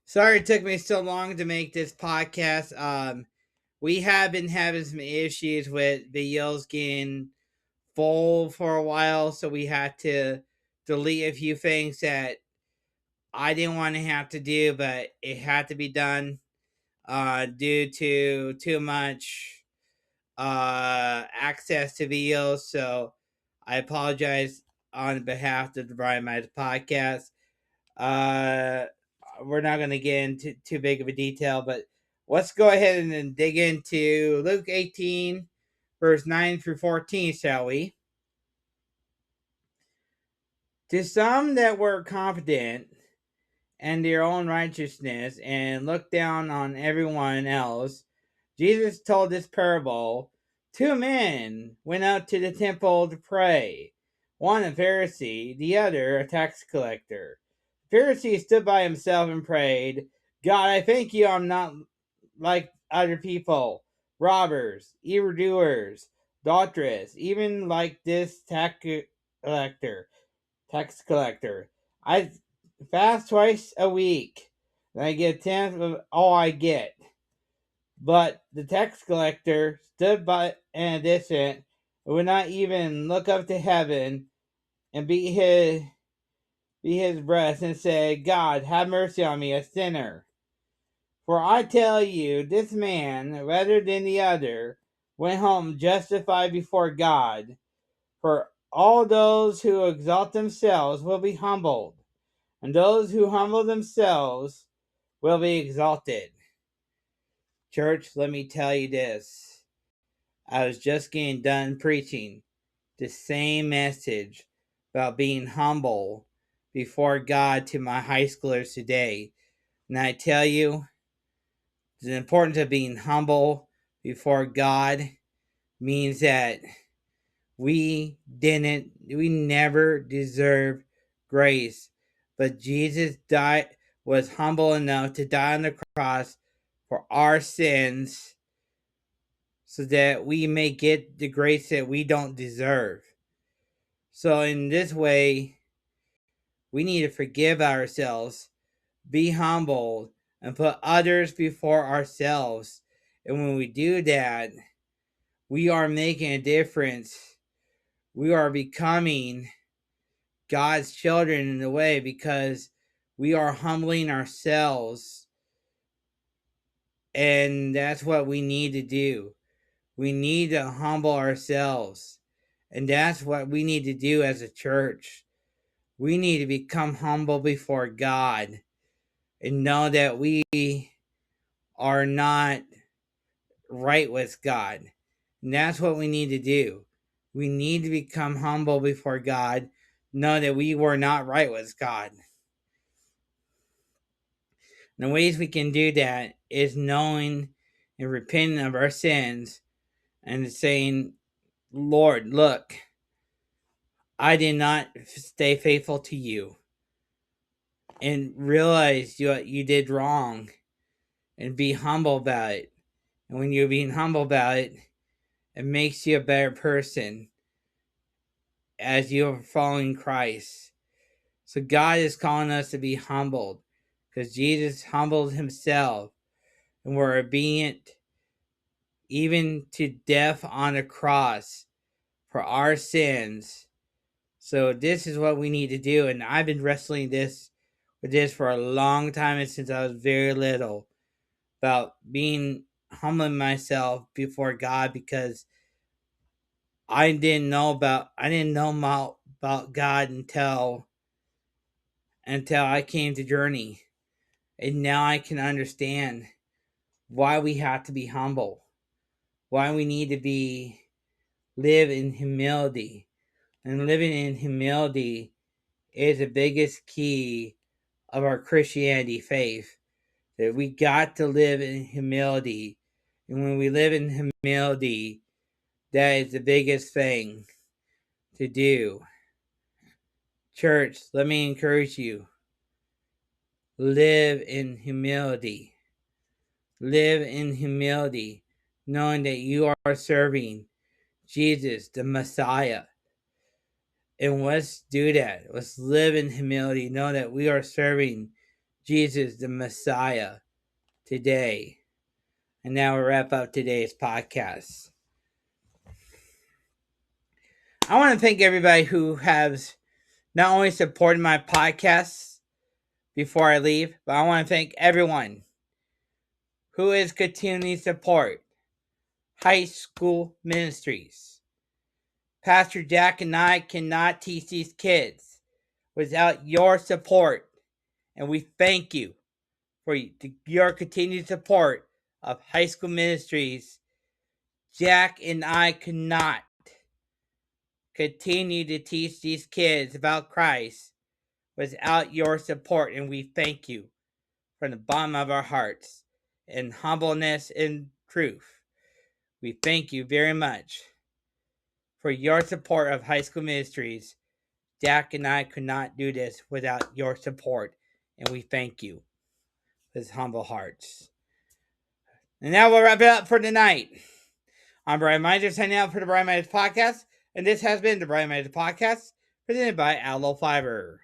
Sorry it took me so long to make this podcast. We have been having some issues with videos getting full for a while, so we had to delete a few things that I didn't want to have to do, but it had to be done due to too much access to videos. So I apologize on behalf of the Brian Myers podcast. Uh, we're not going to get into too big of a detail, but let's go ahead and then dig into Luke 18, verse 9 through 14, shall we? To some that were confident in their own righteousness and looked down on everyone else, Jesus told this parable. Two men went out to the temple to pray, one a Pharisee, the other a tax collector. The Pharisee stood by himself and prayed, God, I thank you I'm not like other people, robbers, evildoers, adulterers, even like this collector. Tax collector. I fast twice a week, and I get a tenth of all I get. But the tax collector stood by in a distance and would not even look up to heaven and beat his breast and say, God, have mercy on me, a sinner. For I tell you, this man, rather than the other, went home justified before God. For all those who exalt themselves will be humbled, and those who humble themselves will be exalted. Church, let me tell you this. I was just getting done preaching the same message about being humble before God to my high schoolers today. And I tell you, the importance of being humble before God means that we never deserve grace. But Jesus was humble enough to die on the cross for our sins so that we may get the grace that we don't deserve. So in this way, we need to forgive ourselves, be humble, and put others before ourselves. And when we do that, we are making a difference. We are becoming God's children in a way because we are humbling ourselves. And that's what we need to do. We need to humble ourselves. And that's what we need to do as a church. We need to become humble before God and know that we are not right with God. And that's what we need to do. We need to become humble before God, know that we were not right with God. And the ways we can do that is knowing and repenting of our sins and saying, Lord, look, I did not stay faithful to you, and realize what you did wrong and be humble about it. And when you're being humble about it, it makes you a better person as you're following Christ. So God is calling us to be humbled because Jesus humbled himself and we're obedient even to death on a cross for our sins. So this is what we need to do. And I've been wrestling with this for a long time since I was very little about being humbling myself before God because I didn't know about God until I came to Journey. And now I can understand why we have to be humble, why we need to live in humility. And living in humility is the biggest key of our Christianity faith. That we got to live in humility. And when we live in humility, that is the biggest thing to do. Church, let me encourage you. Live in humility. Live in humility, knowing that you are serving Jesus, the Messiah. And let's do that. Let's live in humility, know that we are serving Jesus the Messiah today. And now we'll wrap up today's podcast. I want to thank everybody who has not only supported my podcasts before I leave, but I want to thank everyone who is continuing to support High School Ministries. Pastor Jack and I cannot teach these kids without your support, and we thank you for your continued support of High School Ministries. Jack and I could not continue to teach these kids about Christ without your support, and we thank you from the bottom of our hearts in humbleness and truth. We thank you very much for your support of High School Ministries. Jack and I could not do this without your support, and we thank you with humble hearts. And now we'll wrap it up for tonight. I'm Brian Miser signing out for the Brian Miser Podcast, and this has been the Brian Miser Podcast presented by Allo Fiber.